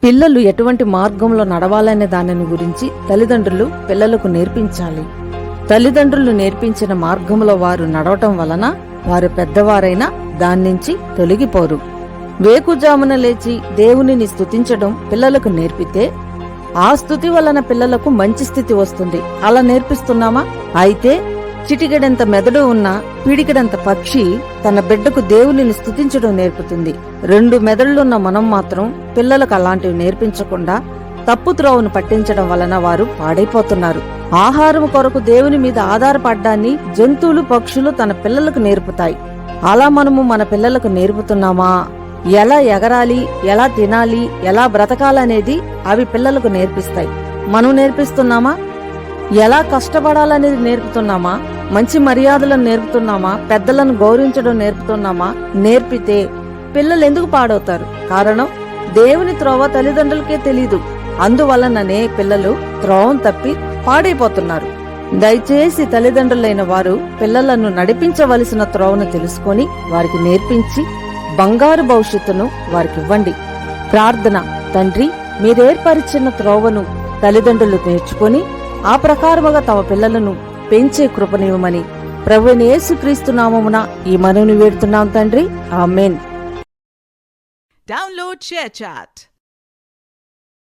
పిల్లలు ఎటువంటి మార్గంలో నడవాలనే దానిని గురించి తల్లిదండ్రులు పిల్లలకు నేర్పించాలి. తల్లిదండ్రులు నేర్పించిన మార్గంలో వారు నడవటం వలన వారు పెద్దవారైనా దాన్నించి తొలగిపోరు. వేకుజామున లేచి దేవునిని స్తుతించడం పిల్లలకు నేర్పితే ఆ స్తుతి వలన పిల్లలకు మంచి స్థితి వస్తుంది. అలా నేర్పిస్తున్నామా? అయితే చిటికెడంత మెదడు ఉన్న పీడికెడంత పక్షి తన బిడ్డకు దేవునిని స్తుతించడం నేర్పుతుంది. 2 మెదడులున్న మనం మాత్రం పిల్లలకు అలాంటివి నేర్పించకుండా తప్పు త్రోవను పట్టించడం వలన వారు పాడైపోతున్నారు. ఆహారం కొరకు దేవుని మీద ఆధారపడ్డాన్ని జంతువులు, పక్షులు తన పిల్లలకు నేర్పుతాయి. అలా మనము మన పిల్లలకు నేర్పుతున్నామా? ఎలా ఎగరాలి, ఎలా తినాలి, ఎలా బ్రతకాలనేది అవి పిల్లలకు నేర్పిస్తాయి. మనం నేర్పిస్తున్నామా? ఎలా కష్టపడాలనేది నేర్పుతున్నామా? మంచి మర్యాదలను నేర్పుతున్నామా? పెద్దలను గౌరవించడం నేర్పుతున్నామా? నేర్పితే పిల్లలు ఎందుకు పాడవుతారు? కారణం దేవుని త్రోవ తల్లిదండ్రులకే తెలీదు. అందువలననే పిల్లలు త్రోవం తప్పి పాడైపోతున్నారు. దయచేసి తల్లిదండ్రులైన వారు పిల్లలను నడిపించవలసిన త్రోవను తెలుసుకొని వారికి నేర్పించి బంగారు భవిష్యత్తును వారికివ్వండి. ప్రార్థన. తండ్రి, మీరేర్పరిచిన త్రోవను తల్లిదండ్రులు నేర్చుకొని ఆ ప్రకారముగా తమ పిల్లలను పెంచే కృపనివ్వమని ప్రభువైన యేసుక్రీస్తు నామమున ఈ మనవిని వేడుతున్నాం తండ్రి. ఆమేన్. Download ShareChat.